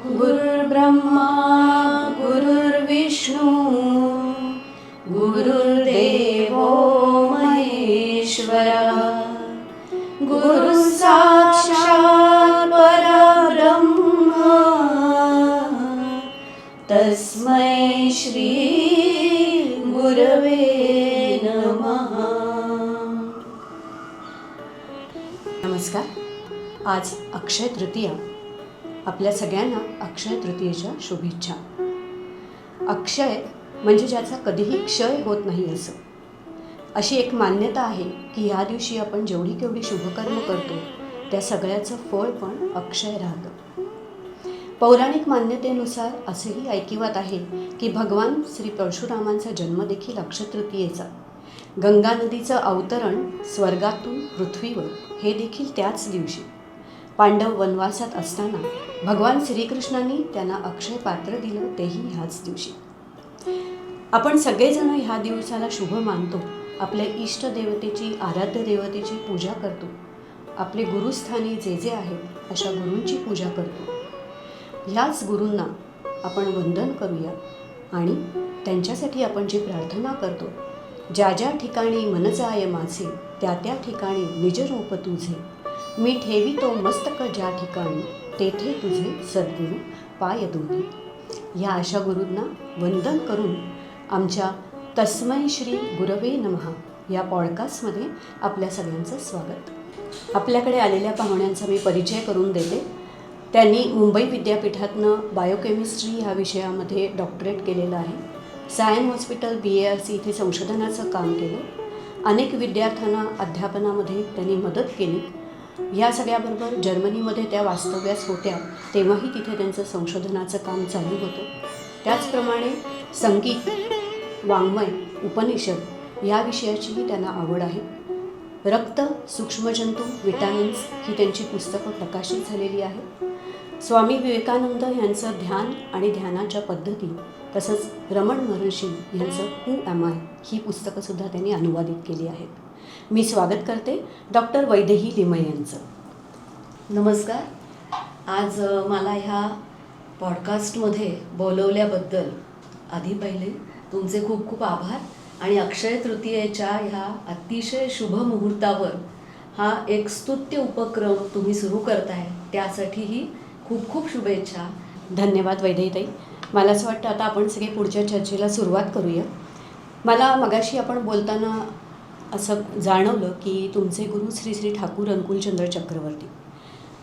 गुरुर्ब्रह्मा गुरुर्विष्णू गुरुर्देवो महेश्वरा गुरु साक्षात् परब्रह्म तस्मै श्री गुरवे नमः. नमस्कार. आज अक्षय तृतीया. आपल्या सगळ्यांना अक्षय तृतीयेच्या शुभेच्छा. अक्षय म्हणजे ज्याचा कधीही क्षय होत नाही असं. अशी एक मान्यता आहे की ह्या दिवशी आपण जेवढी केवढी शुभकर्म करतो त्या सगळ्याचं फळ पण अक्षय राहतं. पौराणिक मान्यतेनुसार असेही ऐकिवात आहे की भगवान श्री परशुरामांचा जन्म देखील अक्षय तृतीयेचा. गंगा नदीचं अवतरण स्वर्गातून पृथ्वीवर हे देखील त्याच दिवशी. पांडव वनवासात असताना भगवान श्रीकृष्णांनी त्यांना अक्षय पात्र दिलं, तेही ह्याच दिवशी. आपण सगळेजण ह्या दिवसाला शुभ मानतो. आपल्या इष्ट देवतेची, आराध्य देवतेची पूजा करतो. आपले गुरुस्थानी जे जे आहेत अशा गुरूंची पूजा करतो. ह्याच गुरूंना आपण वंदन करूया आणि त्यांच्यासाठी आपण जी प्रार्थना करतो, ज्या ज्या ठिकाणी मन जाय माझे त्या त्या ठिकाणी निजरूप तुझे, मी ठेवितो मस्तक ज्या ठिकाणी तेथे तुझे सद्गुरू पाय दोघी. ह्या अशा गुरूंना वंदन करून आमच्या तस्मै श्री गुरवे नमः या पॉडकास्टमध्ये आपल्या सगळ्यांचं स्वागत. आपल्याकडे आलेल्या पाहुण्यांचा मी परिचय करून देते. त्यांनी मुंबई विद्यापीठातनं बायोकेमिस्ट्री ह्या विषयामध्ये डॉक्टरेट केलेलं आहे. सायन हॉस्पिटल BARC इथे संशोधनाचं काम केलं. अनेक विद्यार्थ्यांना अध्यापनामध्ये त्यांनी मदत केली. या सगळ्याबरोबर जर्मनीमध्ये त्या वास्तव्यास होत्या तेव्हाही तिथे त्यांचं संशोधनाचं काम चालू होतं. त्याचप्रमाणे संगीत, वाङ्मय, उपनिषद या विषयाचीही त्यांना आवड आहे. रक्त, सूक्ष्मजंतू, विटॅमिन्स ही त्यांची पुस्तकं प्रकाशित झालेली आहेत. स्वामी विवेकानंद यांचं ध्यान आणि ध्यानाच्या पद्धती, तसंच रमण महर्षी यांचं हू ॲम आय ही पुस्तकंसुद्धा त्यांनी अनुवादित केली आहेत. मी स्वागत करते डॉक्टर वैदेही लिमये यांचं. नमस्कार. आज मला ह्या पॉडकास्टमध्ये बोलवल्याबद्दल आधी पहिले तुमचे खूप खूप आभार. आणि अक्षय तृतीयेच्या ह्या अतिशय शुभ मुहूर्तावर हा एक स्तुत्य उपक्रम तुम्ही सुरू करताय, त्यासाठीही खूप खूप शुभेच्छा. धन्यवाद वैदेहीताई. मला असं वाटतं आता आपण सगळे पुढच्या चर्चेला सुरुवात करूया. मला मगाशी आपण बोलताना असं जाणवलं की तुमचे गुरु श्री श्री ठाकूर अनुकूलचंद्र चक्रवर्ती.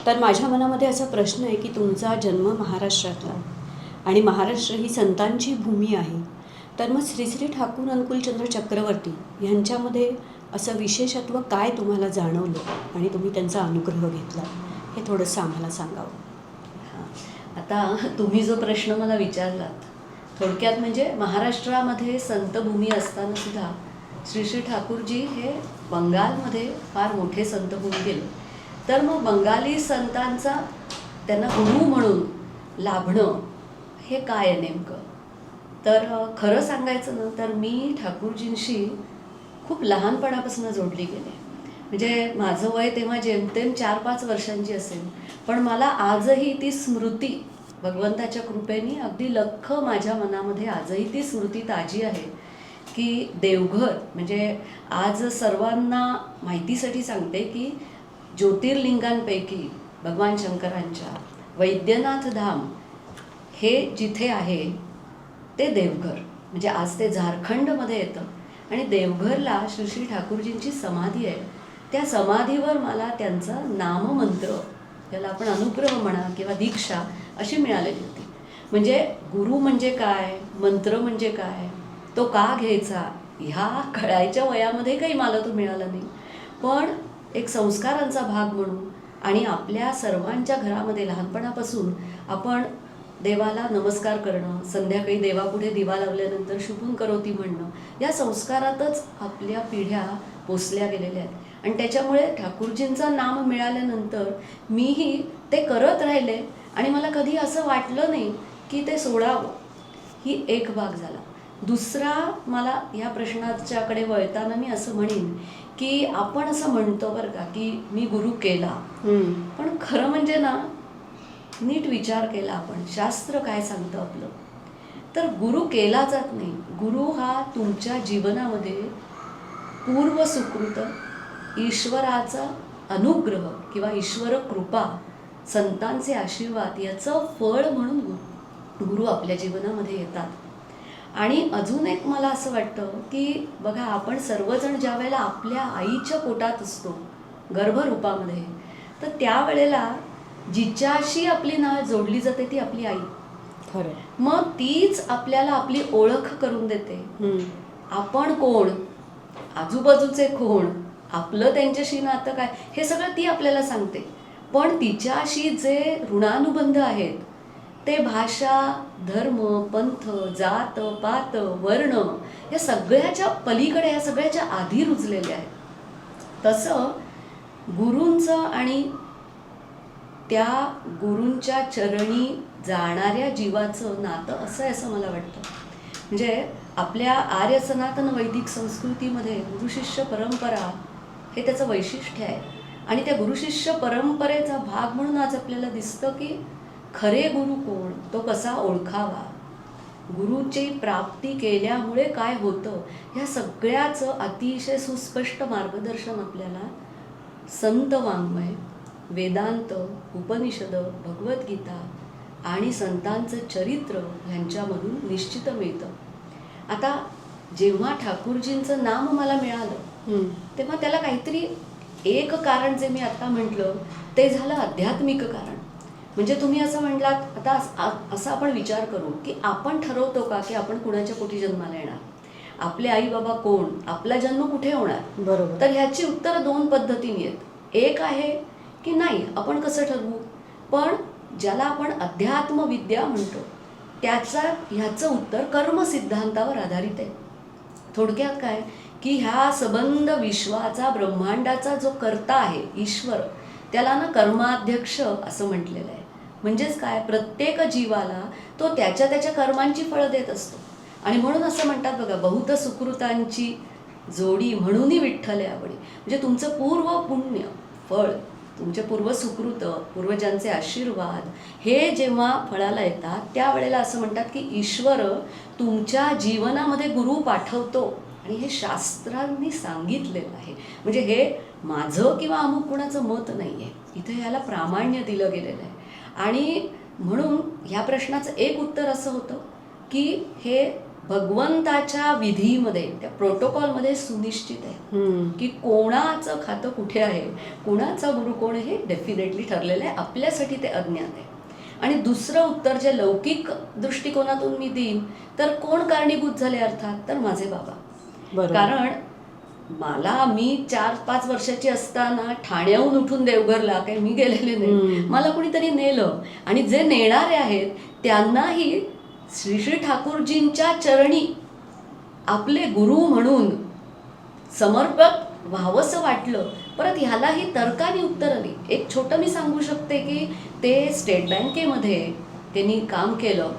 तर माझ्या मनामध्ये असा प्रश्न आहे की तुमचा जन्म महाराष्ट्रातला आणि महाराष्ट्र ही संतांची भूमी आहे. तर मग श्री श्री ठाकूर अनुकूलचंद्र चक्रवर्ती यांच्यामध्ये असं विशेषत्व काय तुम्हाला जाणवलं आणि तुम्ही त्यांचा अनुग्रह घेतला, हे थोडंसं आम्हाला सांगावं. आता तुम्ही जो प्रश्न मला विचारलात, थोडक्यात म्हणजे महाराष्ट्रामध्ये संतभूमी असताना सुद्धा श्री श्री ठाकूरजी हे बंगालमध्ये फार मोठे संत होऊन गेले. तर मग बंगाली संतांचा त्यांना गुरु म्हणून लाभणं हे काय आहे नेमकं? तर खरं सांगायचं ना तर मी ठाकूरजींशी खूप लहानपणापासून जोडली गेले. म्हणजे माझं वय तेव्हा जेमतेम 4-5 वर्षांची असेल, पण मला आजही ती स्मृती भगवंताच्या कृपेने अगदी लख्ख माझ्या मनामध्ये आजही ती स्मृती ताजी आहे की देवघर म्हणजे आज सर्वांना माहितीसाठी सांगते की ज्योतिर्लिंगांपैकी भगवान शंकरांच्या वैद्यनाथ धाम हे जिथे आहे ते देवघर. म्हणजे आज ते झारखंडमध्ये येतं आणि देवघरला श्री श्री ठाकूरजींची समाधी आहे. त्या समाधीवर मला त्यांचा नाममंत्र, त्याला आपण अनुग्रह म्हणा किंवा दीक्षा अशी मिळालेली होती. म्हणजे गुरु म्हणजे काय, मंत्र म्हणजे काय, तो का घ्यायचा ह्या कळायच्या वयामध्ये काही मला तो मिळाला नाही. पण एक संस्कारांचा भाग म्हणून आणि आपल्या सर्वांच्या घरामध्ये लहानपणापासून आपण देवाला नमस्कार करणं, संध्याकाळी देवापुढे दिवा लावल्यानंतर शुभं करोती म्हणणं, या संस्कारातच आपल्या पिढ्या पोचल्या गेलेल्या आहेत. आणि त्याच्यामुळे ठाकूरजींचं नाम मिळाल्यानंतर मीही ते करत राहिले आणि मला कधी असं वाटलं नाही की ते सोडावं. ही एक भाग झाला. दुसरा, मला ह्या प्रश्नाच्याकडे वळताना मी असं म्हणेन की आपण असं म्हणतो बरं का की मी गुरु केला, पण खरं म्हणजे ना नीट विचार केला आपण, शास्त्र काय सांगतं आपलं, तर गुरु केला जात नाही. गुरु हा तुमच्या जीवनामध्ये पूर्व सुकृत, ईश्वराचा अनुग्रह किंवा ईश्वर कृपा, संतांचे आशीर्वाद याचं फळ म्हणून गुरु आपल्या जीवनामध्ये येतात. आणि अजून एक मला असं वाटतं की बघा, आपण सर्वजण ज्या वेळेला आपल्या आईच्या पोटात असतो गर्भरूपामध्ये, तर त्यावेळेला जिच्याशी आपली नाळ जोडली जाते ती आपली आई. खरं. मग तीच आपल्याला आपली ओळख करून देते. आपण कोण, आजूबाजूचे कोण, आपलं त्यांच्याशी नातं काय, हे सगळं ती आपल्याला सांगते. पण तिच्याशी जे ऋणानुबंध आहेत ते भाषा, धर्म, पंथ, जात, पात, वर्ण या सगळ्याच्या पलीकडे, या सगळ्याच्या आधी रुजलेले आहेत. तसं गुरूंचं आणि त्या गुरूंच्या चरणी जाणाऱ्या जीवाचं नातं असं आहे, असं मला वाटतं. म्हणजे आपल्या आर्य सनातन वैदिक संस्कृतीमध्ये गुरुशिष्य परंपरा हे त्याचं वैशिष्ट्य आहे. आणि त्या गुरुशिष्य परंपरेचा भाग म्हणून आज आपल्याला दिसतं की खरे गुरु कोण, तो कसा ओळखावा, गुरुची प्राप्ती केल्यामुळे काय होतं, ह्या सगळ्याचं अतिशय सुस्पष्ट मार्गदर्शन आपल्याला संत वाङ्मय, वेदांत, उपनिषद, भगवद्गीता आणि संतांचं चरित्र ह्यांच्यामधून निश्चित मिळतं. आता जेव्हा ठाकूरजींचं नाम मला मिळालं तेव्हा त्याला काहीतरी एक कारण, जे मी आता म्हटलं ते झालं आध्यात्मिक कारण. म्हणजे तुम्ही असं म्हटलात, आता असा आपण विचार करू की आपण ठरवतो का की आपण कुणाच्या पोटी जन्माला येणार, आपले आई बाबा कोण, आपला जन्म कुठे होणार. बरोबर. तर ह्याची उत्तरं दोन पद्धतीने आहेत. एक आहे की नाही, आपण कसं ठरवू, पण ज्याला आपण अध्यात्म विद्या म्हणतो ह्याचं उत्तर कर्म सिद्धांतावर आधारित आहे. थोडक्यात काय की ह्या सबंध विश्वाचा, ब्रह्मांडाचा जो कर्ता आहे ईश्वर, त्याला ना कर्माध्यक्ष असं म्हटलेलं आहे. म्हणजेच काय, प्रत्येक जीवाला तो त्याच्या त्याच्या कर्मांची फळं देत असतो. आणि म्हणून असं म्हणतात बघा, बहुत सुकृतांची जोडी म्हणूनही विठ्ठले आवडी. म्हणजे तुमचं पूर्व पुण्य फळ, तुमचे पूर्व सुकृत, पूर्वजांचे आशीर्वाद हे जेव्हा फळाला येतात त्यावेळेला असं म्हणतात की ईश्वर तुमच्या जीवनामध्ये गुरु पाठवतो. आणि हे शास्त्रांनी सांगितलेलं आहे. म्हणजे हे माझं किंवा अमुक कुणाचं मत नाही आहे, इथे याला प्रामाण्य दिलं गेलेलं आहे. आणि म्हणून ह्या प्रश्नाचं एक उत्तर असं होतं की हे भगवंताच्या विधीमध्ये, त्या प्रोटोकॉलमध्ये सुनिश्चित आहे की कोणाचं खातं कुठे आहे, कोणाचा गुरु कोण, हे डेफिनेटली ठरलेलं आहे. आपल्यासाठी ते अज्ञात आहे. आणि दुसरं उत्तर जे लौकिक दृष्टिकोनातून मी देईन, तर कोण कारणीभूत झाले अर्थात, तर माझे बाबा. कारण मी 4-5 वर्षाची असताना ठाण्याहून उठून देवघरला काही मी गेलेले नाही, मला कोणीतरी नेलं. आणि जे नेणारे आहेत त्यांनाही श्री श्री ठाकूरजींच्या चरणी आपले गुरु म्हणून समर्पक व्हावंसं वाटलं. परत ह्यालाही तर्काने उत्तर आली. एक छोटं मी सांगू शकते की ते स्टेट बँकेमध्ये त्यांनी काम केलं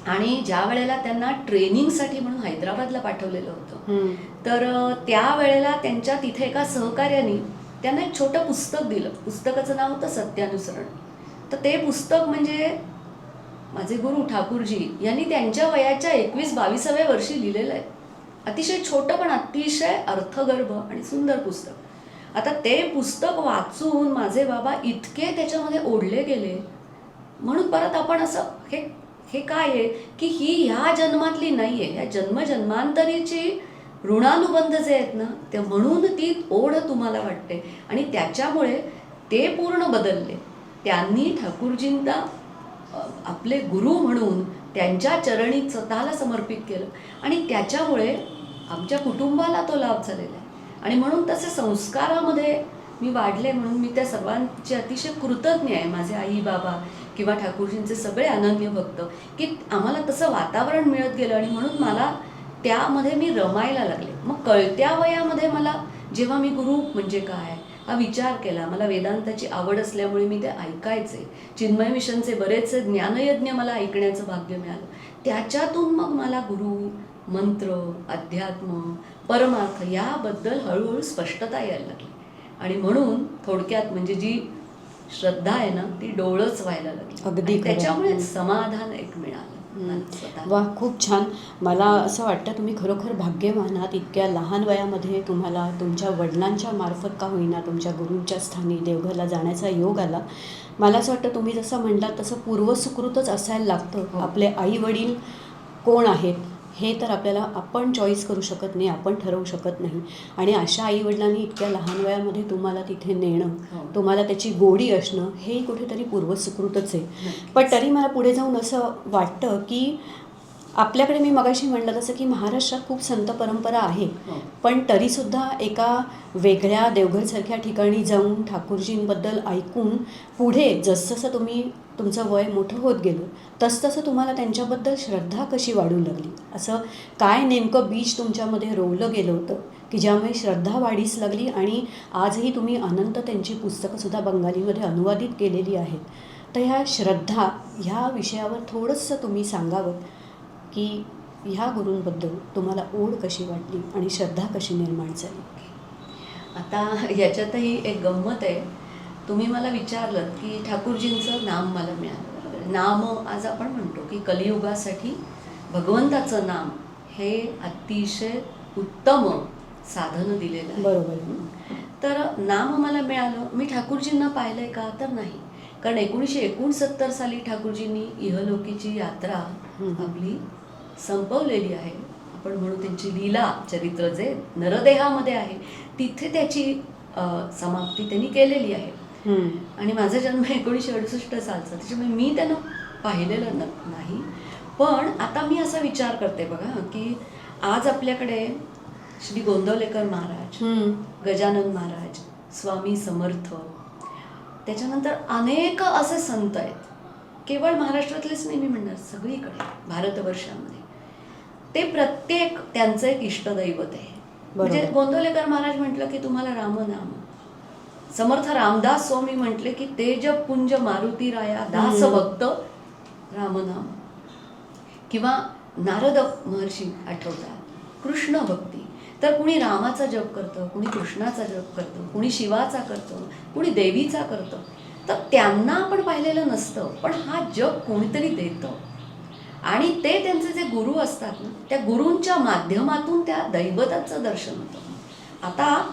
आणि ज्या वेळेला त्यांना ट्रेनिंगसाठी म्हणून हैदराबादला पाठवलेलं होतं, तर त्यावेळेला त्यांच्या तिथे एका सहकार्याने त्यांना एक छोटं पुस्तक दिलं. पुस्तकाचं नाव होतं सत्यानुसरण. तर ते पुस्तक म्हणजे माझे गुरु ठाकूरजी यांनी त्यांच्या वयाच्या 21-22व्या वर्षी लिहिलेलं आहे. अतिशय छोटं पण अतिशय अर्थगर्भ आणि सुंदर पुस्तक. आता ते पुस्तक वाचून माझे बाबा इतके त्याच्यामध्ये ओढले गेले. म्हणून परत आपण असं हे काय आहे की ही ह्या जन्मातली नाही आहे, ह्या जन्मजन्मांतरीची ऋणानुबंध जे आहेत ना, ते म्हणून ती ओढ तुम्हाला वाटते. आणि त्याच्यामुळे ते पूर्ण बदलले. त्यांनी ठाकूरजींना आपले गुरु म्हणून त्यांच्या चरणी स्वतःला समर्पित केलं आणि त्याच्यामुळे आमच्या कुटुंबाला तो लाभ झालेला आहे. आणि म्हणून तसे संस्कारामध्ये मी वाढले, म्हणून मी त्या सर्वांचे अतिशय कृतज्ञ आहे. माझे आई बाबा किंवा ठाकूरजींचे सगळे अनन्य भक्त, की आम्हाला तसं वातावरण मिळत गेलं आणि म्हणून मला त्यामध्ये मी रमायला लागले. मग कळत्या वयामध्ये मला जेव्हा मी गुरु म्हणजे काय हा विचार केला, मला वेदांताची आवड असल्यामुळे मी ते ऐकायचे. चिन्मय मिशनचे बरेचसे ज्ञानयज्ञ मला ऐकण्याचं भाग्य मिळालं. त्याच्यातून मग मला गुरु, मंत्र, अध्यात्म, परमार्थ याबद्दल हळूहळू स्पष्टता यायला लागली. आणि म्हणून थोडक्यात म्हणजे जी श्रद्धा आहे ना ती डोळच व्हायला लागली. अगदी आणि खरं. त्याच्यामुळे समाधान एक मिळालं मला स्वतःला. वा, खूप छान. मला असं वाटतं तुम्ही खरोखर भाग्यवान आहात. इतक्या लहान वयामध्ये तुम्हाला तुमच्या वडिलांच्या मार्फत का होईना तुमच्या गुरूंच्या स्थानी देवघरला जाण्याचा योग आला. मला असं वाटतं तुम्ही जसं म्हणलात तसं पूर्वसुकृतच असायला लागतं. हो. आपले आई वडील कोण आहेत हे तर आपल्याला आपण चॉईस करू शकत नाही, आपण ठरवू शकत नाही. आणि अशा आईवडिलांनी इतक्या लहान वयामध्ये तुम्हाला तिथे नेणं, हो. तुम्हाला त्याची गोडी असणं हेही कुठेतरी पूर्वसुकृतच आहे. नक्कीच. पण तरी मला पुढे जाऊन असं वाटतं की आपल्याकडे मी मगाशी म्हणलं तसं की महाराष्ट्रात खूप संत परंपरा आहे. हो. पण तरीसुद्धा एका वेगळ्या देवघरसारख्या ठिकाणी जाऊन ठाकूरजींबद्दल ऐकून पुढे जसजसं तुम्ही तुमचं वय मोठं होत गेलं तसतसं तुम्हाला त्यांच्याबद्दल श्रद्धा कशी वाढू लागली? असं काय नेमकं बीज तुमच्यामध्ये रोवलं गेलं होतं की ज्यामुळे श्रद्धा वाढीस लागली आणि आजही तुम्ही अनंत त्यांची पुस्तकंसुद्धा बंगालीमध्ये अनुवादित केलेली आहेत. तर ह्या श्रद्धा ह्या विषयावर थोडंसं तुम्ही सांगावं की ह्या गुरूंबद्दल तुम्हाला ओढ कशी वाटली आणि श्रद्धा कशी निर्माण झाली? आता याच्यातही एक गंमत आहे. तुम्ही मला विचारलं की ठाकूरजींचं नाम मला मिळालं. नाम आज आपण म्हणतो की कलियुगासाठी भगवंताचं नाम हे अतिशय उत्तम साधन दिलेलं आहे. बरोबर. तर नाम मला मिळालं. मी ठाकूरजींना पाहिलंय का? तर नाही. कारण 1969 साली ठाकूरजींनी इहलोकीची यात्रा आपली संपवलेली आहे. आपण म्हणू त्यांची लीला चरित्र जे नरदेहामध्ये आहे तिथे त्याची समाप्ती त्यांनी केलेली आहे. आणि माझा जन्म 1968 सालचा, त्याच्यामुळे मी त्यांना पाहिलेलं नाही. पण आता मी असा विचार करते बघा की आज आपल्याकडे श्री गोंदवलेकर महाराज, गजानन महाराज, स्वामी समर्थ, त्याच्यानंतर अनेक असे संत आहेत. केवळ महाराष्ट्रातलेच नाही मी म्हणणार, सगळीकडे भारतवर्षामध्ये ते प्रत्येक त्यांचं एक इष्टदैवत आहे. म्हणजे गोंदवलेकर महाराज म्हटलं की तुम्हाला रामनाम, समर्थ रामदास स्वामी म्हटले की तेज पुंज मारुती राया दास भक्त रामनाम, किंवा नारद महर्षी आठवतात कृष्ण भक्ती. तर कुणी रामाचा जप करतं, कुणी कृष्णाचा जप करतं, कुणी शिवाचा करतं, कुणी देवीचा करतं. तर त्यांना आपण पाहिलेलं नसतं, पण हा जप कोणीतरी देतं आणि ते त्यांचे जे गुरु असतात ना त्या गुरूंच्या माध्यमातून त्या दैवताचं दर्शन होतं. आता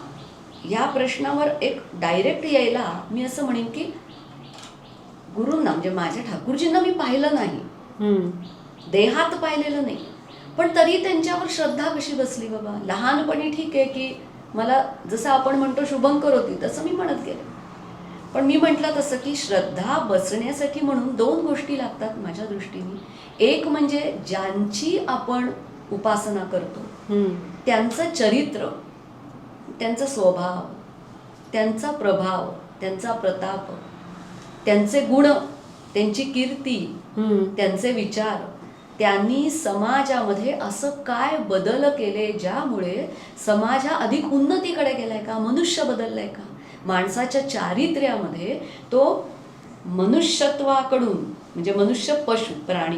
या प्रश्नावर एक डायरेक्ट यायला मी असं म्हणेन की गुरूंना म्हणजे माझ्या ठाकूरजींना मी पाहिलं नाही, देहात पाहिलेलं नाही, पण तरी त्यांच्यावर श्रद्धा कशी बसली बाबा. लहानपणी ठीक आहे की मला जसं आपण म्हणतो शुभंकर होती तसं मी म्हणत गेले. पण मी म्हटलं तसं की श्रद्धा बसण्यासाठी म्हणून 2 गोष्टी लागतात माझ्या दृष्टीने. एक म्हणजे ज्यांची आपण उपासना करतो त्यांचं चरित्र, त्यांचा स्वभाव, त्यांचा प्रभाव, त्यांचा प्रताप, त्यांचे गुण, त्यांची कीर्ती, त्यांचे विचार, त्यांनी समाजामध्ये असं काय बदल केले ज्यामुळे समाज हा अधिक उन्नतीकडे गेलाय का, मनुष्य बदललाय का, माणसाच्या चारित्र्यामध्ये तो मनुष्यत्वाकडून म्हणजे मनुष्य पशु प्राणी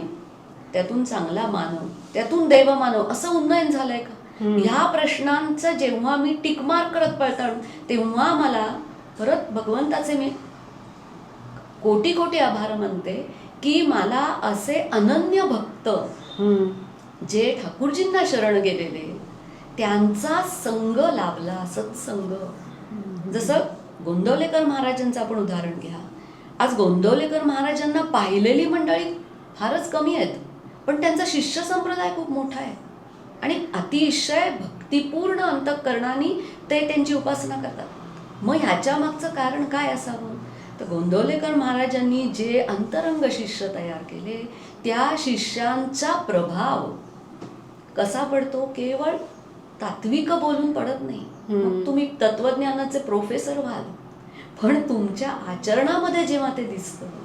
त्यातून चांगला मानव त्यातून देव मानव असं उन्नयन झालंय का. ह्या प्रश्नांचं जेव्हा मी टिकमार्क करत पडताळून तेव्हा मला परत भगवंताचे मी कोटी कोटी आभार मानते की मला असे अनन्य भक्त जे ठाकूरजींना शरण गेलेले त्यांचा संग लाभला, सत्संग. जसं गोंदवलेकर महाराजांचं आपण उदाहरण घ्या. आज गोंदवलेकर महाराजांना पाहिलेली मंडळी फारच कमी आहेत, पण त्यांचा शिष्य संप्रदाय खूप मोठा आहे आणि अतिशय भक्तिपूर्ण अंतःकरणाने ते त्यांची उपासना करतात. मग ह्याच्या मागचं कारण काय असावं? तर गोंदवलेकर महाराजांनी जे अंतरंग शिष्य तयार केले त्या शिष्यांचा प्रभाव कसा पडतो, केवळ तात्विक बोलून पडत नाही. मग तुम्ही तत्वज्ञानाचे प्रोफेसर व्हाल, पण तुमच्या आचरणामध्ये जेव्हा ते दिसतं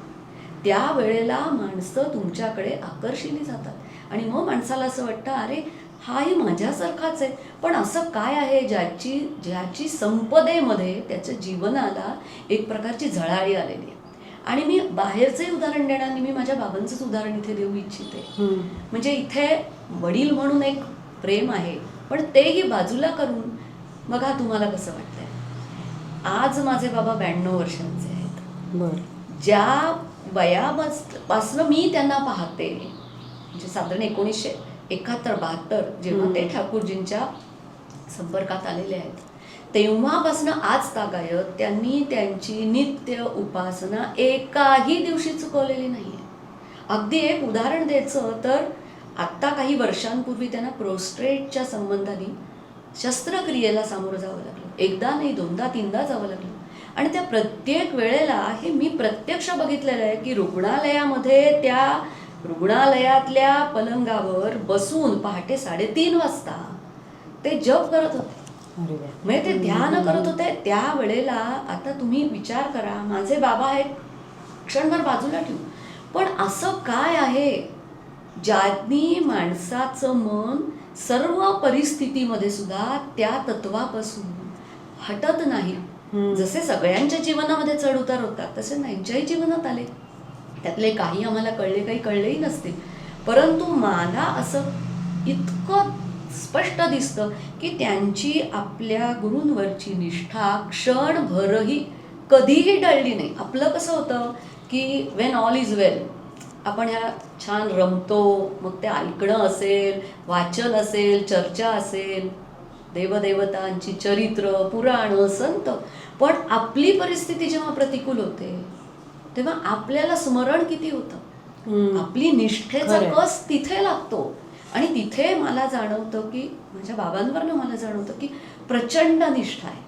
त्यावेळेला माणसं तुमच्याकडे आकर्षिली जातात आणि मग माणसाला असं वाटतं अरे हाही माझ्यासारखाच आहे, पण असं काय आहे ज्याची संपदेमध्ये त्याच्या जीवनाला एक प्रकारची झळाळी आलेली आहे. आणि मी बाहेरचंही उदाहरण देणार नाही, मी माझ्या बाबांचंच उदाहरण इथे देऊ इच्छिते. म्हणजे इथे वडील म्हणून एक प्रेम आहे, पण तेही बाजूला करून बघा तुम्हाला कसं वाटतंय. आज माझे बाबा 92 वर्षांचे आहेत बरं. ज्या वयापासनं मी त्यांना पाहते, म्हणजे साधारण 1971-72 जेव्हा ते ठाकूरजींच्या संपर्कात आलेले आहेत, तेव्हापासनं आज तागायत त्यांनी त्यांची नित्य उपासना एकाही दिवशी चुकवलेली नाही आहे. अगदी एक उदाहरण द्यायचं तर आत्ता काही वर्षांपूर्वी त्यांना प्रोस्टेटच्या संबंधाने शस्त्रक्रियेला सामोरं जावं लागलं. एकदा नाही, दोनदा, तीनदा जावं लागलं. आणि त्या प्रत्येक वेळेला हे मी प्रत्यक्ष बघितलेलं आहे की रुग्णालयामध्ये त्या रुग्णालयातल्या पलंगावर बसून पहाटे 3:30 वाजता ते जप करत होते. अरे वा. म्हणजे ते ध्यान करत होते. त्यावेळेला आता तुम्ही विचार करा, माझे बाबा आहेत, क्षणभर बाजूला ठेवू, पण असं काय आहे ज्यांनी माणसाचं मन सर्व परिस्थितीमध्ये सुद्धा त्या तत्वापासून हटत नाही. जसे सगळ्यांच्या जीवनामध्ये चढ उतार होतात तसे त्यांच्याही जीवनात आले. त्यातले काही आम्हाला कळले, काही कळलेही नसतील, परंतु मला असं इतकं स्पष्ट दिसतं की त्यांची आपल्या गुरूंवरची निष्ठा क्षणभरही कधीही टळली नाही. आपलं कसं होतं की वेन ऑल इज वेल, आपण ह्या छान रमतो, मग ते ऐकणं असेल, वाचन असेल, चर्चा असेल, देवदेवतांची चरित्र, पुराणं, संत, पण आपली परिस्थिती जेव्हा प्रतिकूल होते तेव्हा आपल्याला स्मरण किती होतं, आपली निष्ठेचा कस तिथे लागतो. आणि तिथे मला जाणवतं की माझ्या बाबांवरनं मला जाणवतं की प्रचंड निष्ठा आहे.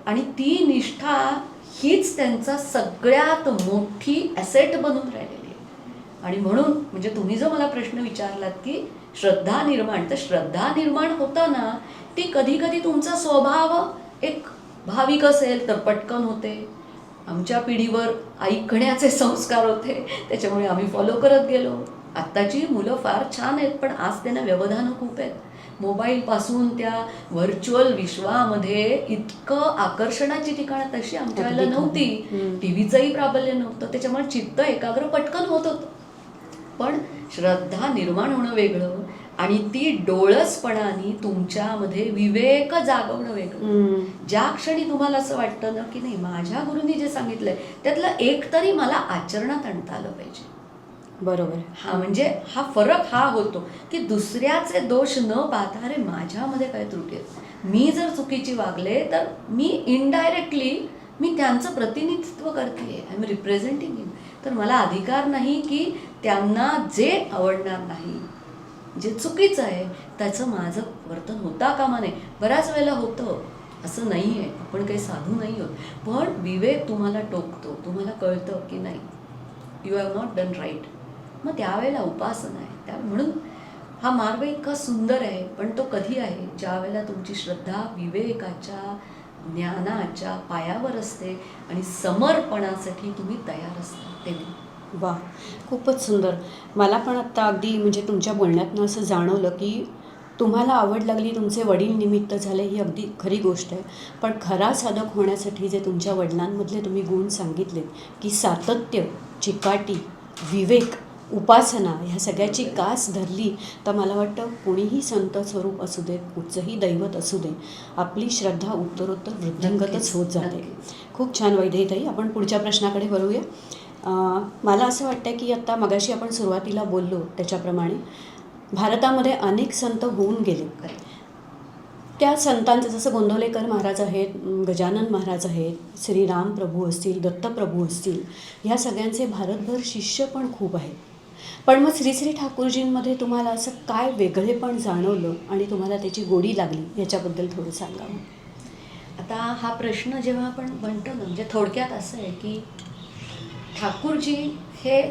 आणि ती निष्ठा हीच त्यांचा सगळ्यात मोठी ॲसेट बनून राहिलेली आहे. आणि म्हणून म्हणजे तुम्ही जो मला प्रश्न विचारलात की श्रद्धा निर्माण, तर श्रद्धा निर्माण होताना ती कधी कधी तुमचा स्वभाव एक भाविक असेल तर पटकन होते. आमच्या पिढीवर ऐकण्याचे संस्कार होते, त्याच्यामुळे आम्ही फॉलो करत गेलो. आत्ताची मुलं फार छान आहेत, पण आज त्यांना व्यवधानं खूप आहेत. मोबाईलपासून त्या व्हर्च्युअल विश्वामध्ये इतकं आकर्षणाची ठिकाणं तशी आमच्या वेळेला नव्हती. टी व्हीचंही प्राबल्य नव्हतं, त्याच्यामुळे चित्त एकाग्र पटकन होत होतं. पण श्रद्धा निर्माण होणं वेगळं आणि ती डोळसपणाने तुमच्यामध्ये विवेक जागवणं वेगळं. ज्या क्षणी तुम्हाला असं वाटतं ना की नाही, माझ्या गुरूंनी जे सांगितलंय त्यातलं एक तरी मला आचरणात आणता आलं पाहिजे. बरोबर. हा म्हणजे हा फरक हा होतो की दुसऱ्याचे दोष न पाहता अरे माझ्यामध्ये काय त्रुटी आहेत, मी जर चुकीची वागले तर मी इनडायरेक्टली मी त्यांचं प्रतिनिधित्व करते, आय एम रिप्रेझेंटिंग हिम. तर मला अधिकार नाही की त्यांना जे आवडणार नाही, जे चुकीचं आहे त्याचं माझं वर्तन होता कामा नये. बऱ्याच वेळेला होतं, असं नाही आहे, आपण काही साधू नाही आहोत, पण विवेक तुम्हाला टोकतो, तुम्हाला कळतं की नाही, you have not done right. मग त्यावेळेला उपासना आहे. त्या म्हणून हा मार्ग इतका सुंदर आहे, पण तो कधी आहे ज्या वेळेला तुमची श्रद्धा विवेकाच्या ज्ञानाच्या पायावर असते आणि समर्पणासाठी तुम्ही तयार असता तेव्हा. वा, खूपच सुंदर. मला पण आत्ता अगदी म्हणजे तुमच्या बोलण्यातनं असं जाणवलं की तुम्हाला आवड लागली, तुमचे वडील निमित्त झाले, ही अगदी खरी गोष्ट आहे. पण खरा साधक होण्यासाठी जे तुमच्या वडिलांमधले तुम्ही गुण सांगितलेत की सातत्य, चिकाटी, विवेक, उपासना, ह्या सगळ्याची कास धरली तर मला वाटतं कुणीही संत स्वरूप असू दे, कुठचंही दैवत असू दे, आपली श्रद्धा उत्तरोत्तर वृद्धिंगतच होत जाते. खूप छान वैदेहीताई. आपण पुढच्या प्रश्नाकडे वळूया. मला असं वाटतं की आत्ता मगाशी आपण सुरुवातीला बोललो त्याच्याप्रमाणे भारतामध्ये अनेक संत होऊन गेले. त्या संतांचं जसं गोंदवलेकर महाराज आहेत, गजानन महाराज आहेत, श्रीराम प्रभू असतील, दत्तप्रभू असतील, ह्या सगळ्यांचे भारतभर शिष्य पण खूप आहेत. पण मग श्री श्री ठाकूरजींमध्ये तुम्हाला असं काय वेगळेपण जाणवलं आणि तुम्हाला त्याची गोडी लागली, याच्याबद्दल थोडं सांगावं. आता हा प्रश्न जेव्हा आपण म्हणतो ना, म्हणजे थोडक्यात असं आहे की ठाकूरजी हे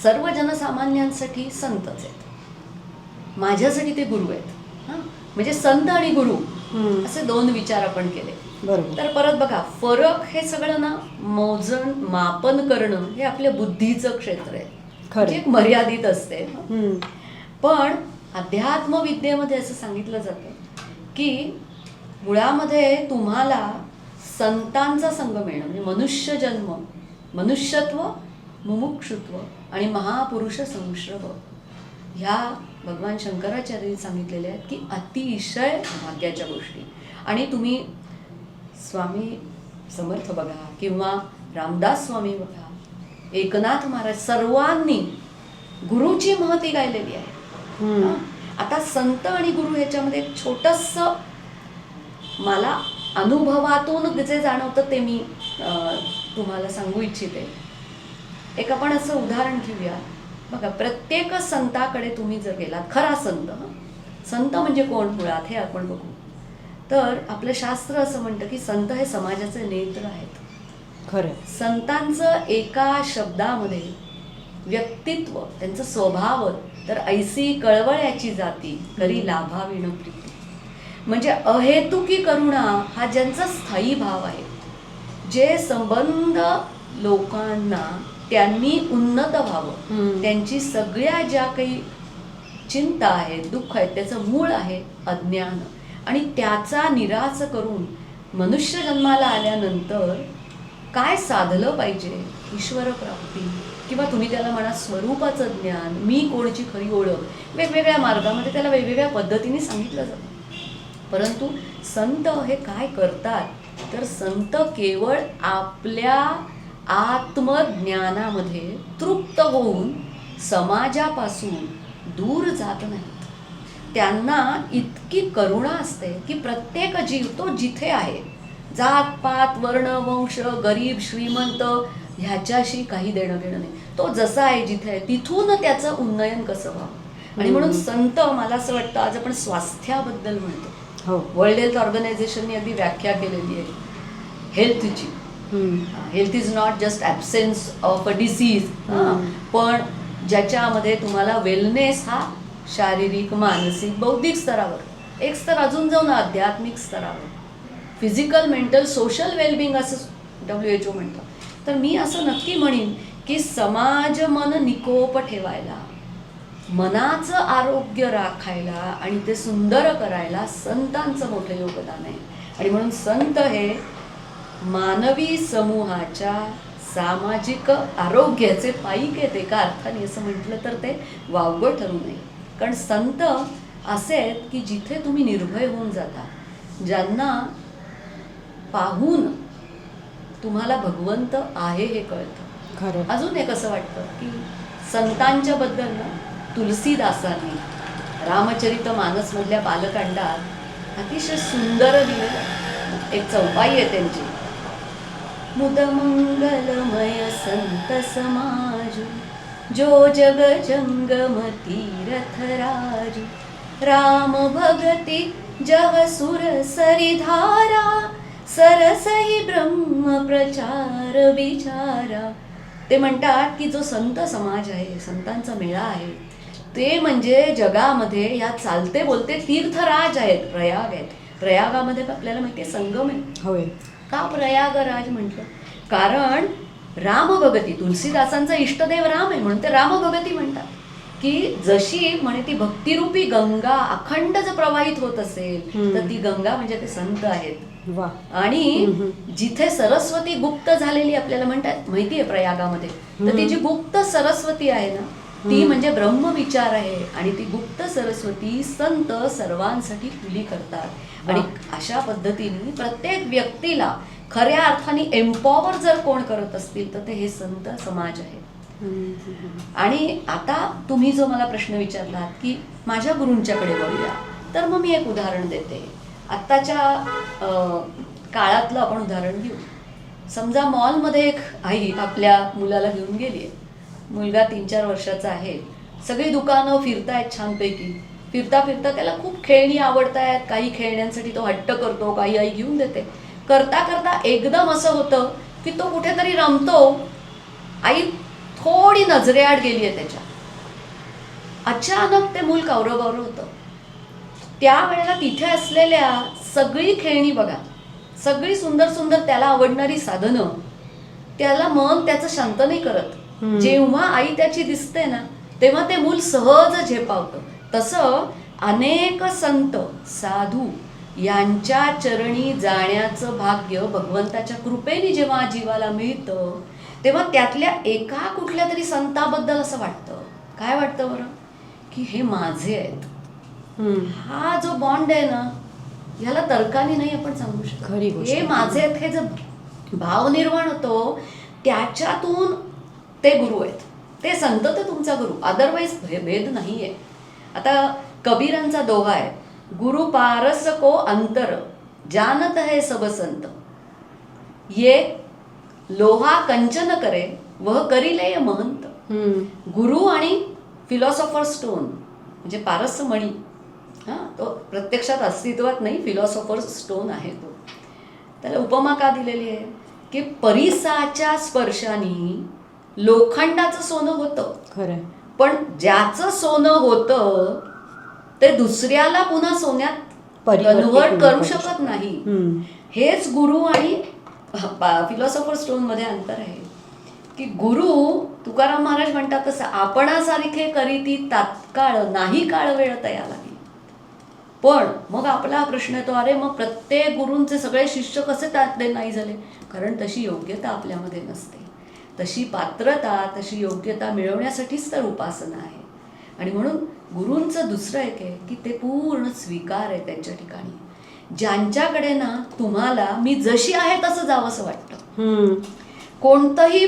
सर्व जनसामान्यांसाठी संतच आहेत, माझ्यासाठी ते गुरु आहेत. हां, म्हणजे संत आणि गुरु असे दोन विचार आपण केले. बरोबर. तर परत बघा, फरक हे सगळं ना मोजण मापन करणं हे आपल्या बुद्धीचं क्षेत्र आहे, म्हणजे एक मर्यादित असते. पण अध्यात्मविद्येमध्ये असं सांगितलं जातं की मुळामध्ये तुम्हाला संतांचा संग मिळणं म्हणजे मनुष्य जन्म, मनुष्यत्व, मुमुक्षुत्व आणि महापुरुष संश्रव ह्या भगवान शंकराचार्यांनी सांगितलेल्या आहेत की अतिशय भाग्याच्या गोष्टी. आणि तुम्ही स्वामी समर्थ बघा किंवा रामदास स्वामी बघा, एकनाथ महाराज सर्वांनी गुरुची महती गायलेली आहे. हं? आता संत आणि गुरु ह्याच्यामध्ये एक छोटंसं मला अनुभवातून जे जाणवतं ते मी तुम्हाला सांगू इच्छिते. एक आपण असं उदाहरण घेऊया. बघा, प्रत्येक संताकडे तुम्ही जर गेलात, खरा संत, संत म्हणजे कोण मुळात हे आपण बघू. तर आपलं शास्त्र असं म्हणतं की संत हे समाजाचे नेत्र आहेत. खरं. संतांचं एका शब्दामध्ये व्यक्तित्व, त्यांचं स्वभाव, तर ऐसी कळवळ्याची जाती करी लाभाविण प्रीती, म्हणजे अहेतुकी करुणा हा ज्यांचा स्थायी भाव आहे, जे संबंध लोकांना त्यांनी उन्नत व्हावं, त्यांची सगळ्या ज्या काही चिंता आहेत, दुःख आहेत, त्याचं मूळ आहे अज्ञान, आणि त्याचा निराश करून मनुष्य जन्माला आल्यानंतर काय साधलं पाहिजे, ईश्वर प्राप्ती, किंवा तुम्ही त्याला म्हणा स्वरूपाचं ज्ञान, मी कोणची खरी ओळख, वेगवेगळ्या मार्गामध्ये त्याला वेगवेगळ्या पद्धतीने सांगितलं जातं. परंतु संत हे काय करतात, तर संत केवळ आपल्या आत्मज्ञानामध्ये तृप्त होऊन समाजापासून दूर जात नाहीत. त्यांना इतकी करुणा असते की प्रत्येक जीव तो जिथे आहे, जात पात वर्ण वंश गरीब श्रीमंत ह्याच्याशी काही देणं घेणं नाही, तो जसा आहे जिथे आहे तिथून त्याचं उन्नयन कसं व्हावं. आणि म्हणून संत, मला असं वाटतं, आज आपण स्वास्थ्याबद्दल म्हणतो. वर्ल्ड हेल्थ ऑर्गनायझेशनने अगदी व्याख्या केलेली आहे हेल्थची. Health is not just absence of a disease, पण ज्याच्यामध्ये तुम्हाला वेलनेस हा शारीरिक, मानसिक, बौद्धिक स्तरावर, एक स्तर अजून जाऊन आध्यात्मिक स्तरावर, फिजिकल, मेंटल, सोशल वेलबिंग असं WHO म्हणतं. तर मी असं नक्की म्हणेन की समाज मन निकोप ठेवायला, मनाचं आरोग्य राखायला आणि ते सुंदर करायला संतांचं मोठं योगदान आहे. आणि म्हणून संत हे मानवी समूहाच्या सामाजिक आरोग्याचे पाईक आहेत. एका अर्थाने असं म्हटलं तर ते वावगं ठरू नये. कारण संत असे आहेत की जिथे तुम्ही निर्भय होऊन जाता, ज्यांना पाहून तुम्हाला भगवंत आहे हे कळतं. खरं. अजून एक असं वाटतं की संतांच्या बद्दल ना तुलसीदासांनी रामचरित मानसमधल्या बालकांडात अतिशय सुंदर लिहिलेलं एक चौपाई आहे त्यांची. मुद मंगलमय संत समाज, जो जग जंगम तीरथ राज, राम भगती जह सुर सरिधारा, सरसही ब्रह्म प्रचार विचारा. ते म्हणतात की जो संत समाज आहे, संतांचा मेळा आहे, ते म्हणजे जगामध्ये या चालते बोलते तीर्थराज आहेत, प्रयाग आहेत. प्रयागामध्ये आपल्याला माहिती आहे संगम आहे. होय. का प्रयागराज म्हटलं? कारण रामभगती, तुलसीदासांचा इष्टदेव राम आहे म्हणून ते रामभगती म्हणतात. की जशी म्हणे ती भक्तिरूपी गंगा अखंड जर प्रवाहित होत असेल तर ती गंगा म्हणजे ते संत आहेत. आणि जिथे सरस्वती गुप्त झालेली आपल्याला म्हणतात माहिती आहे प्रयागामध्ये, तर ती जी गुप्त सरस्वती आहे ना, ती म्हणजे ब्रह्मविचार आहे. आणि ती गुप्त सरस्वती संत सर्वांसाठी खुली करतात. आणि अशा पद्धतीने प्रत्येक व्यक्तीला खऱ्या अर्थाने एम्पॉवर जर कोण करत असतील तर ते हे संत समाज आहे. आणि आता तुम्ही जो मला प्रश्न विचारलात की माझ्या गुरूंच्याकडे वळूया, तर मग मी एक उदाहरण देते. आत्ताच्या काळातलं आपण उदाहरण घेऊ. समजा मॉलमध्ये एक आई आपल्या मुलाला घेऊन गेली आहे. मुलगा 3-4 वर्षाचा आहे. सगळी दुकानं फिरतायत छानपैकी. फिरता फिरता त्याला खूप खेळणी आवडतायत. काही खेळण्यांसाठी तो हट्ट करतो, काही आई घेऊन देते. करता करता एकदम असं होतं की तो कुठेतरी रमतो. आई थोडी नजरेआड गेली आहे त्याच्या. अचानक ते मूल कावरबावर होतं. त्यावेळेला तिथे असलेल्या सगळी खेळणी बघा, सगळी सुंदर सुंदर त्याला आवडणारी साधनं, त्याला मन त्याचं शांत नाही करत. जेव्हा आई त्याची दिसते ना, तेव्हा ते मूल सहज झेपावतं. तसं अनेक संत साधू यांच्या चरणी जाण्याचं भाग्य भगवंताच्या कृपेने जेव्हा जीवाला मिळतं, तेव्हा त्यातल्या एका कुठल्या तरी संताबद्दल असं वाटतं. काय वाटतं बरं? की हे माझे आहेत. हा जो बॉन्ड आहे ना, ह्याला तर्काने नाही आपण सांगू शकत. हे माझे आहेत, हे जो भाव निर्माण होतो त्याच्यातून ते गुरु आहेत, ते संत तर तुमचा गुरु, अदरवाईज भेद नाही आहे. आता कबीरांचा दोहा आहे, गुरु पारस को अंतर जानत है सब संत, ये लोहा कंचन करे वह करिले महंत. गुरु आणि फिलॉसॉफर स्टोन म्हणजे पारस मणी, हां, तो प्रत्यक्षात अस्तित्वात नाही, फिलॉसॉफर स्टोन आहे तो. त्याला उपमा का दिलेली आहे की परिसाच्या स्पर्शाने लोखंडाचं सोनं होतं, खरं, पण ज्याचं सोनं होतं ते दुसऱ्याला पुन्हा सोन्यात कन्व्हर्ट करू शकत नाही. हेच गुरु आणि फिलॉसॉफर स्टोन मध्ये अंतर आहे की गुरु, तुकाराम महाराज म्हणतात तसं, आपणासारखे करीती तात्काळ नाही काळ वेळ तया लागली. पण मग आपला प्रश्न येतो, अरे मग प्रत्येक गुरूंचे सगळे शिष्य कसे त्यातले नाही झाले? कारण तशी योग्यता आपल्यामध्ये नसते, तशी पात्रता, तशी योग्यता मिळवण्यासाठीच तर उपासना आहे. आणि म्हणून गुरूंचं दुसरं एक आहे की ते पूर्ण स्वीकार आहे त्यांच्या ठिकाणी, ज्यांच्याकडे ना तुम्हाला मी जशी आहे तसं जावंसं वाटतं. कोणतंही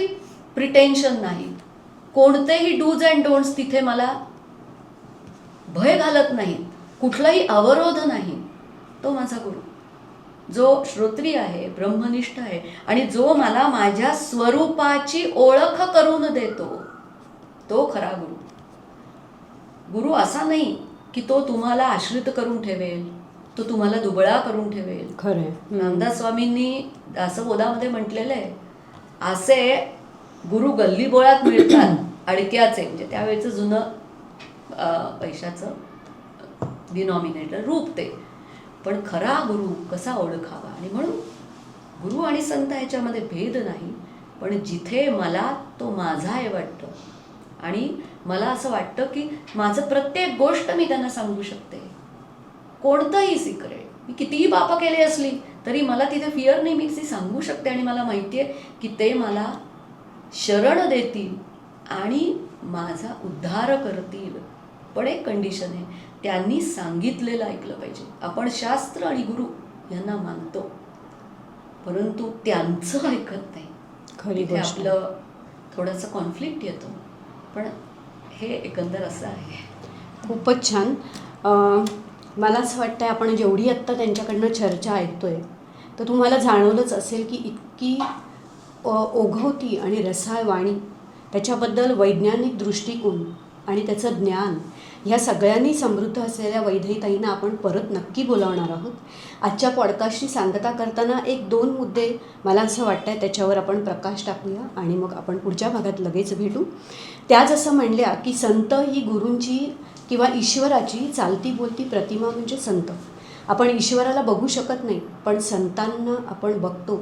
प्रिटेन्शन नाही, कोणतेही डूज अँड डोंट्स तिथे मला भय घालत नाहीत, कुठलाही अवरोध नाही. तो माझा गुरु, जो श्रोत्री आहे, ब्रह्मनिष्ठ आहे आणि जो मला माझ्या स्वरूपाची ओळख करून देतो, तो खरा गुरु. गुरु असा नाही की तो तुम्हाला आश्रित करून ठेवेल, तो तुम्हाला दुबळा करून ठेवेल. खरं, रामदास स्वामींनी दासबोधामध्ये म्हटलेलं आहे, असे गुरु गल्लीबोळात मिळतात अडक्याचे, म्हणजे त्यावेळेचं जुनं पैशाचं डिनॉमिनेटर रूप ते. पण खरा गुरु कसा ओळखावा? आणि म्हणून गुरु आणि संत ह्याच्यामध्ये भेद नाही, पण जिथे मला तो माझा आहे वाटतं आणि मला असं वाटतं की माझं प्रत्येक गोष्ट मी त्यांना सांगू शकते, कोणतंही सिक्रेट, मी कितीही पापं केली असली तरी मला तिथे फिअर नाही, मी ती सांगू शकते. आणि मला माहिती आहे की ते मला शरण देतील आणि माझा उद्धार करतील. पण एक कंडिशन आहे, त्यांनी सांगितलेलं ऐकलं पाहिजे. आपण शास्त्र आणि गुरु यांना मानतो, परंतु त्यांचं ऐकत नाही. खरी इथे गोष्ट. आपलं थोडंसं कॉन्फ्लिक्ट येतो, पण हे एकंदर असं आहे. खूपच छान. मला असं वाटतं आपण जेवढी आत्ता त्यांच्याकडनं चर्चा ऐकतोय तर तुम्हाला जाणवलंच असेल की इतकी ओघवती आणि रसाळ वाणी, त्याच्याबद्दल वैज्ञानिक दृष्टिकोन आणि त्याचं ज्ञान, ह्या सगळ्यांनी समृद्ध असलेल्या वैदेहीताईंना आपण परत नक्की बोलावणार आहोत. आजच्या पॉडकास्टची सांगता करताना 1-2 मुद्दे मला असं वाटतं आहे त्याच्यावर आपण प्रकाश टाकूया आणि मग आपण पुढच्या भागात लगेच भेटू. त्या जसं म्हणल्या की संत ही गुरूंची किंवा ईश्वराची चालती बोलती प्रतिमा म्हणजे संत. आपण ईश्वराला बघू शकत नाही, पण संतांना आपण बघतो,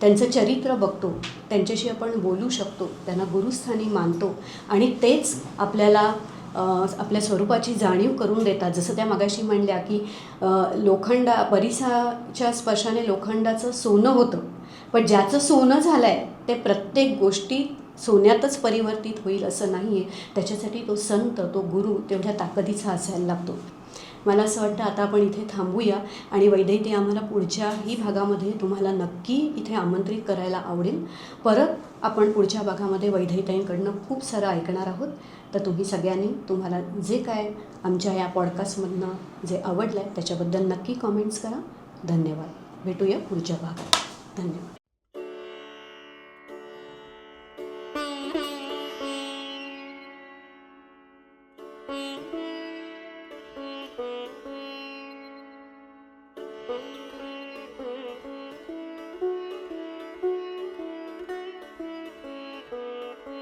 त्यांचं चरित्र बघतो, त्यांच्याशी आपण बोलू शकतो, त्यांना गुरुस्थानी मानतो आणि तेच आपल्याला आपल्या स्वरूपाची जाणीव करून देतात. जसं त्या मगाशी म्हणल्या की परिसाच्या स्पर्शाने लोखंडाचं सोनं होतं, पण ज्याचं सोनं झालं आहे ते प्रत्येक गोष्टी सोन्यातच परिवर्तित होईल असं नाही आहे. त्याच्यासाठी तो संत, तो गुरु तेवढ्या ताकदीचा असायला लागतो. मला असं वाटतं आता आपण इथे थांबूया आणि वैदेही आम्हाला पुढच्याही भागामध्ये तुम्हाला नक्की इथे आमंत्रित करायला आवडेल. परत आपण पुढच्या भागामध्ये वैदेहीताईंकडनं खूप सारं ऐकणार आहोत. तर तुम्ही सगळ्यांनी तुम्हाला जे काय आमच्या या पॉडकास्टमधनं जे आवडलं आहे त्याच्याबद्दल नक्की कॉमेंट्स करा. धन्यवाद. भेटूया पुढच्या भागात. धन्यवाद.